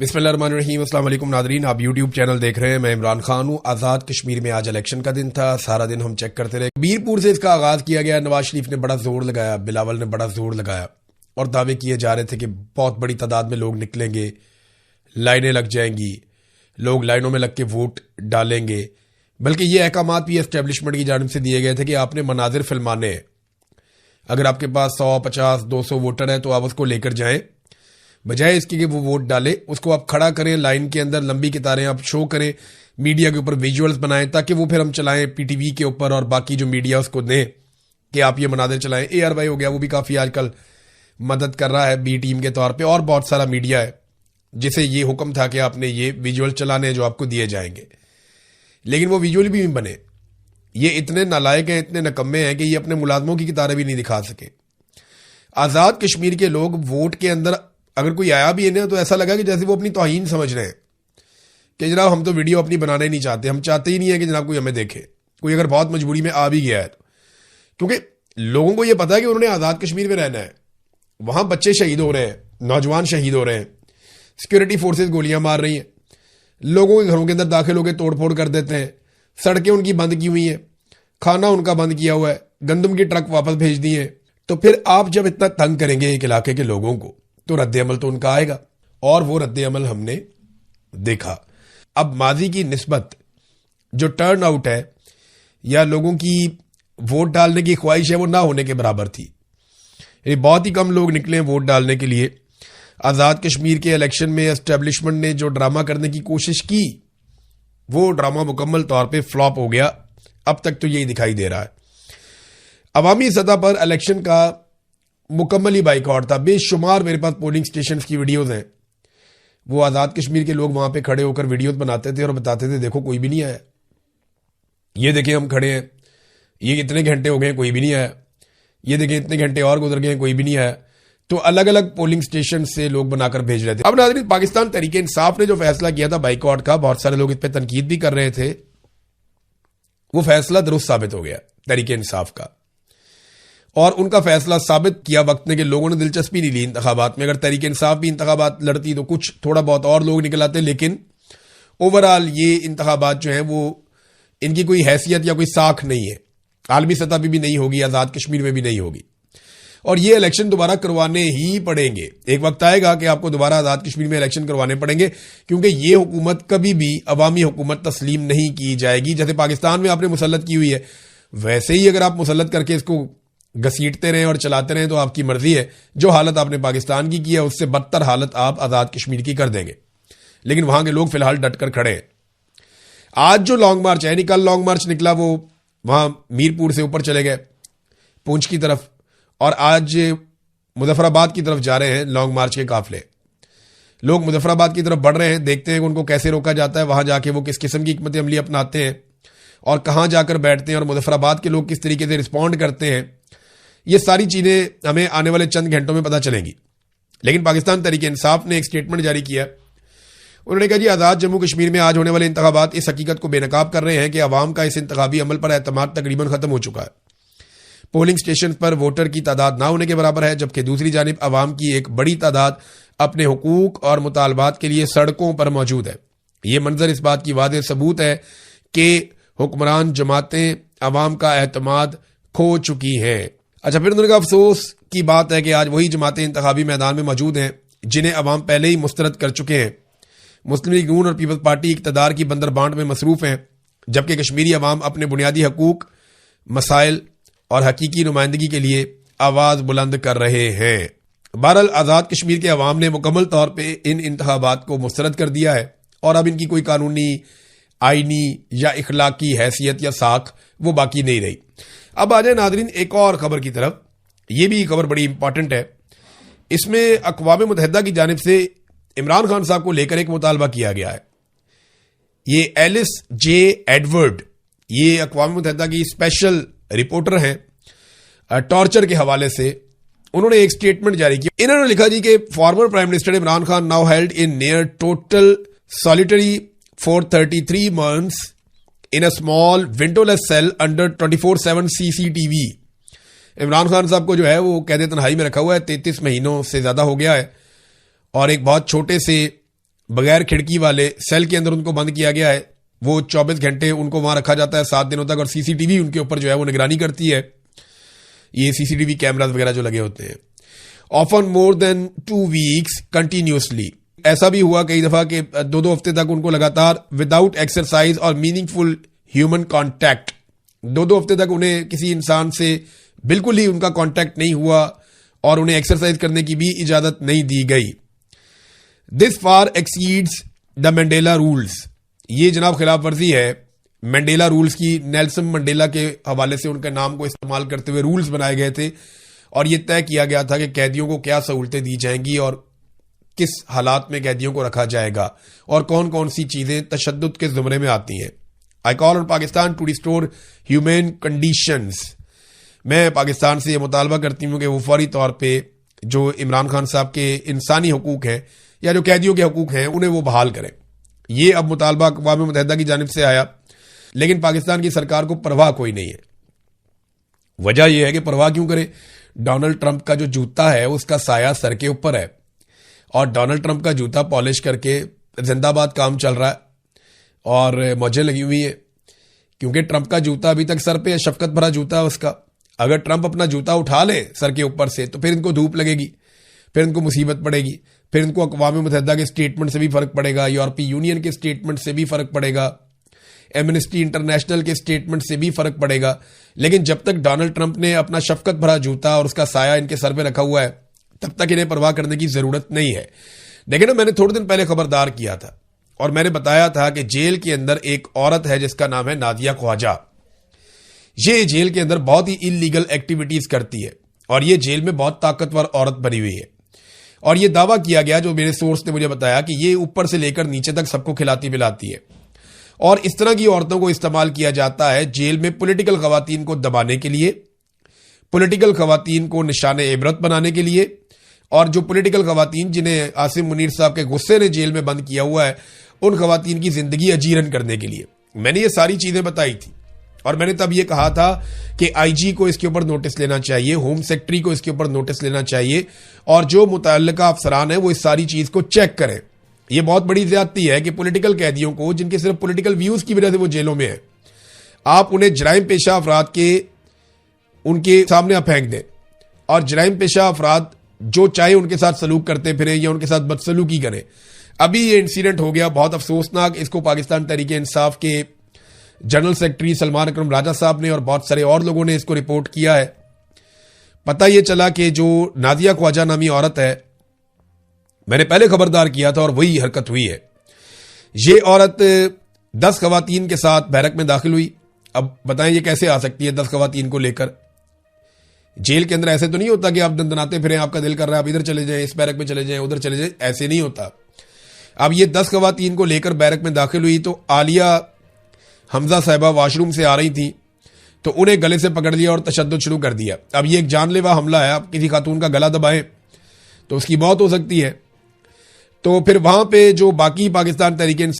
बिस्मिल्लाहिर्रहमानिर्रहीम। अस्सलाम वालेकुम नादरीन, आप यूट्यूब चैनल देख रहे हैं। मैं इमरान खान हूँ। आज़ाद कश्मीर में आज इलेक्शन का दिन था। सारा दिन हम चेक करते रहे। मीरपुर से इसका आगाज किया गया। नवाज शरीफ ने बड़ा जोर लगाया, बिलावल ने बड़ा जोर लगाया और दावे किए जा रहे थे कि बहुत बड़ी तादाद में लोग निकलेंगे, लाइनें लग जाएंगी, लोग लाइनों में लग के वोट डालेंगे। बल्कि ये अहकामात भी एस्टेब्लिशमेंट की जानिब से दिए गए थे कि आपने मनाजिर फिल्माने हैं। अगर आपके पास 100, 50, 200 वोटर है तो आप उसको लेकर जाएं, बजाय इसके कि वो वोट डाले उसको आप खड़ा करें लाइन के अंदर, लंबी कतारें आप शो करें, मीडिया के ऊपर विजुअल्स बनाएं ताकि वो फिर हम चलाएं पीटीवी के ऊपर और बाकी जो मीडिया उसको दें कि आप ये मनाजिर चलाएं। ARY हो गया, वो भी काफ़ी आजकल मदद कर रहा है बी टीम के तौर पे, और बहुत सारा मीडिया है जिसे ये हुक्म था कि आपने ये विजुअल चलाने जो आपको दिए जाएंगे, लेकिन वो विजुअल भी बने। ये इतने नालायक हैं, इतने नकम्मे हैं कि ये अपने मुलाजमों की कितारें भी नहीं दिखा सके। आज़ाद कश्मीर के लोग वोट के अंदर अगर कोई आया भी है ना तो ऐसा लगा कि जैसे वो अपनी तौहीन समझ रहे हैं कि जनाब हम तो वीडियो अपनी बनाना ही नहीं चाहते, हम चाहते ही नहीं है कि जनाब कोई हमें देखे। कोई अगर बहुत मजबूरी में आ भी गया है तो, क्योंकि लोगों को यह पता है कि उन्होंने आज़ाद कश्मीर में रहना है। वहां बच्चे शहीद हो रहे हैं, नौजवान शहीद हो रहे हैं, सिक्योरिटी फोर्सेज गोलियां मार रही हैं, लोगों के घरों के अंदर दाखिल होकर तोड़फोड़ कर देते हैं, सड़कें उनकी बंद की हुई हैं, खाना उनका बंद किया हुआ है, गंदम की ट्रक वापस भेज दिए हैं। तो फिर आप जब इतना तंग करेंगे एक इलाके के लोगों को तो रद्द अमल तो उनका आएगा, और वो रद्द अमल हमने देखा। अब माजी की निस्बत जो टर्न आउट है या लोगों की वोट डालने की ख्वाहिश है वो ना होने के बराबर थी। ये बहुत ही कम लोग निकले वोट डालने के लिए। आज़ाद कश्मीर के इलेक्शन में एस्टेब्लिशमेंट ने जो ड्रामा करने की कोशिश की वो ड्रामा मुकम्मल तौर पे फ्लॉप हो गया। अब तक तो यही दिखाई दे रहा है। अवामी सतह पर इलेक्शन का मुकम्मल ही बाइकआउट था। बेशुमार मेरे पास पोलिंग स्टेशन की वीडियोज हैं। वो आज़ाद कश्मीर के लोग वहां पे खड़े होकर वीडियोज बनाते थे और बताते थे देखो कोई भी नहीं आया, ये देखें हम खड़े हैं, ये इतने घंटे हो गए कोई भी नहीं आया, ये देखें इतने घंटे और गुजर गए कोई भी नहीं आया। तो अलग अलग पोलिंग स्टेशन से लोग बनाकर भेज रहे थे। अब नाज़रीन, पाकिस्तान तहरीक इंसाफ ने जो फैसला किया था बाइकआउट का, बहुत सारे लोग इस पर तनकीद भी कर रहे थे, वो फैसला दुरुस्त साबित हो गया तहरीक इंसाफ का, और उनका फैसला साबित किया वक्त ने कि लोगों ने दिलचस्पी नहीं ली इंतखाबात में। अगर तहरीक इंसाफ भी इंतखाबात लड़ती तो कुछ थोड़ा बहुत और लोग निकल आते, लेकिन ओवरऑल ये इंतखाबात जो है वो इनकी कोई हैसियत या कोई साख नहीं है। आलमी सतह पर भी नहीं होगी, आज़ाद कश्मीर में भी नहीं होगी, और ये इलेक्शन दोबारा करवाने ही पड़ेंगे। एक वक्त आएगा कि आपको दोबारा आज़ाद कश्मीर में इलेक्शन करवाने पड़ेंगे, क्योंकि ये हुकूमत कभी भी अवामी हुकूमत तस्लीम नहीं की जाएगी। जैसे पाकिस्तान में आपने मुसल्लत की हुई है, वैसे ही अगर आप मुसल्लत करके इसको घसीटते रहें और चलाते रहें तो आपकी मर्जी है। जो हालत आपने पाकिस्तान की है उससे बदतर हालत आप आज़ाद कश्मीर की कर देंगे, लेकिन वहां के लोग फिलहाल डटकर खड़े हैं। आज जो लॉन्ग मार्च है, कल लॉन्ग मार्च निकला, वो वहां मीरपुर से ऊपर चले गए पूंछ की तरफ, और आज मुजफ्फराबाद की तरफ जा रहे हैं लॉन्ग मार्च के काफिले। लोग मुजफ्फराबाद की तरफ बढ़ रहे हैं, देखते हैं कि उनको कैसे रोका जाता है, वहां जाके वो किस किस्म की हिकमत अमली अपनाते हैं और कहां जाकर बैठते हैं, और मुजफ्फराबाद के लोग किस तरीके से रिस्पॉन्ड करते हैं। ये सारी चीजें हमें आने वाले चंद घंटों में पता चलेंगी। लेकिन पाकिस्तान तहरीक इंसाफ ने एक स्टेटमेंट जारी किया। उन्होंने कहा जी, आज़ाद जम्मू कश्मीर में आज होने वाले इंतखाबात इस हकीकत को बेनकाब कर रहे हैं कि अवाम का इस इंतखाबी अमल पर एतमाद तकरीबन खत्म हो चुका है। पोलिंग स्टेशन पर वोटर की तादाद ना होने के बराबर है, जबकि दूसरी जानिब अवाम की एक बड़ी तादाद अपने हुकूक और मुतालबात के लिए सड़कों पर मौजूद है। यह मंजर इस बात की वादे सबूत है कि हुक्मरान जमातें अवाम का एतमाद खो चुकी हैं। अच्छा, फिर उन्होंने कहा अफसोस की बात है कि आज वही जमातें इंतखाबी मैदान में मौजूद हैं जिन्हें अवाम पहले ही मुस्तरद कर चुके हैं। मुस्लिम लीग नून और पीपल्स पार्टी इक़्तिदार की बंदरबांट में मसरूफ हैं, जबकि कश्मीरी अवाम अपने बुनियादी हकूक, मसाइल और हकीकी नुमाइंदगी के लिए आवाज बुलंद कर रहे हैं। बहरहाल आज़ाद कश्मीर के अवाम ने मुकम्मल तौर पर इन इंतखाबात को मुस्तरद कर दिया है, और अब इनकी कोई कानूनी, आईनी या इखलाकी हैसियत या साख वो बाकी नहीं रही। अब आ जाए नादरीन एक और खबर की तरफ। यह भी खबर बड़ी इंपॉर्टेंट है। इसमें अक़वाम मुत्तहिदा की जानिब से इमरान खान साहब को लेकर एक मुतालबा किया गया है। ये एलिस जे एडवर्ड, ये अक़वाम मुत्तहिदा की स्पेशल रिपोर्टर हैं टॉर्चर के हवाले से, उन्होंने एक स्टेटमेंट जारी किया। इन्होंने लिखा जी कि former prime minister Imran Khan now held in near total solitary for 33 months in a small windowless cell under 24/7 CCTV। Imran Khan साहब को जो है वो कैद तन्हाई में रखा हुआ है, 33 महीनों से ज्यादा हो गया है, और एक बहुत छोटे से बगैर खिड़की वाले सेल के अंदर उनको बंद किया गया है। वो 24 घंटे उनको वहां रखा जाता है 7 दिनों तक, और सीसीटीवी उनके ऊपर जो है वो निगरानी करती है, ये सीसीटीवी कैमरास वगैरह जो लगे होते हैं। Often more than 2 weeks continuously, ऐसा भी हुआ कई दफा कि 2-2 हफ्ते तक उनको लगातार विदाउट एक्सरसाइज और मीनिंगफुल ह्यूमन कॉन्टैक्ट, 2-2 हफ्ते तक उन्हें किसी इंसान से बिल्कुल ही उनका कॉन्टैक्ट नहीं हुआ और उन्हें एक्सरसाइज करने की भी इजाजत नहीं दी गई। This far exceeds the Mandela rules, ये जनाब खिलाफ वर्जी है मंडेला रूल्स की। नेल्सन मंडेला के हवाले से उनके नाम को इस्तेमाल करते हुए रूल्स बनाए गए थे और यह तय किया गया था कि कैदियों को क्या सहूलतें दी जाएंगी और किस हालात में कैदियों को रखा जाएगा और कौन कौन सी चीजें तशद्दुद के जुमरे में आती हैं। I call on Pakistan to restore human conditions, मैं पाकिस्तान से यह मुतालबा करती हूं कि वो फौरी तौर पे जो इमरान खान साहब के इंसानी हकूक हैं या जो कैदियों के हकूक हैं उन्हें वो बहाल करें। ये अब मुतालबा अक़वाम मुत्तहिदा की जानिब से आया, लेकिन पाकिस्तान की सरकार को परवाह कोई नहीं है। वजह यह है कि परवाह क्यों करे, डोनाल्ड ट्रंप का जो जूता है उसका साया सर के ऊपर है और डोनाल्ड ट्रंप का जूता पॉलिश करके जिंदाबाद काम चल रहा है और मौजें लगी हुई हैं, क्योंकि ट्रंप का जूता अभी तक सर पे है, शफकत भरा जूता है उसका। अगर ट्रंप अपना जूता उठा ले सर के ऊपर से तो फिर इनको धूप लगेगी, फिर इनको मुसीबत पड़ेगी, फिर इनको अक़वाम मुत्तहिदा के स्टेटमेंट से भी फर्क पड़ेगा, यूरोपीय यूनियन के स्टेटमेंट से भी फर्क पड़ेगा, एमनेस्टी इंटरनेशनल के स्टेटमेंट से भी फर्क पड़ेगा। लेकिन जब तक डोनाल्ड ट्रंप ने अपना शफकत भरा जूता और उसका साया इनके सर पे रखा हुआ है तब तक इन्हें परवाह करने की जरूरत नहीं है। देखिए ना, मैंने थोड़े दिन पहले खबरदार किया था और मैंने बताया था कि जेल के अंदर एक औरत है जिसका नाम है नादिया ख्वाजा। ये जेल के अंदर बहुत ही इलीगल एक्टिविटीज करती है और ये जेल में बहुत ताकतवर औरत बनी हुई है और ये दावा किया गया, जो मेरे सोर्स ने मुझे बताया, कि ये ऊपर से लेकर नीचे तक सबको खिलाती पिलाती है और इस तरह की औरतों को इस्तेमाल किया जाता है जेल में पॉलिटिकल खवातीन को दबाने के लिए, पॉलिटिकल खवातीन को निशाने इबरत बनाने के लिए, और जो पॉलिटिकल खवातीन जिन्हें आसिम मुनीर साहब के गुस्से ने जेल में बंद किया हुआ है उन खवातीन की जिंदगी अजीरन करने के लिए। मैंने ये सारी चीजें बताई थी और मैंने तब ये कहा था कि आईजी को इसके ऊपर नोटिस लेना चाहिए, होम सेक्रेटरी को इसके ऊपर नोटिस लेना चाहिए और जो मुतल्लिका अफसरान है वो इस सारी चीज को चेक करें। ये बहुत बड़ी ज्यादती है कि पॉलिटिकल कैदियों को, जिनके सिर्फ पॉलिटिकल व्यूज की वजह से वो जेलों में है, आप उन्हें जराइम पेशा अफराद के उनके सामने आप फेंक दें और जराइम पेशा अफराद जो चाहे उनके साथ सलूक करते फिरे या उनके साथ बदसलूकी करें। अभी ये इंसिडेंट हो गया बहुत अफसोसनाक, इसको पाकिस्तान तहरीके इंसाफ के जनरल सेक्रेटरी सलमान अकरम राजा साहब ने और बहुत सारे और लोगों ने इसको रिपोर्ट किया है। पता यह चला कि जो नादिया ख्वाजा नामी औरत है, मैंने पहले खबरदार किया था और वही हरकत हुई है। ये औरत 10 खवातीन के साथ बैरक में दाखिल हुई। अब बताएं ये कैसे आ सकती है 10 खवातीन को लेकर? जेल के अंदर ऐसे तो नहीं होता कि आप दंदनाते फिरें, आपका दिल कर रहा है आप इधर चले जाएं, इस बैरक में चले जाएं, उधर चले जाएं, ऐसे नहीं होता। अब ये 10 खवातीन को लेकर बैरक में दाखिल हुई तो आलिया हमजा साहिबा वॉशरूम से आ रही थी तो उन्हें गले से पकड़ लिया और तशद्दुद शुरू कर दिया। अब ये एक जानलेवा हमला है, आप किसी खातून का गला दबाएं तो उसकी मौत हो सकती है। तो फिर वहां पे जो बाकी पाकिस्तान तहरीके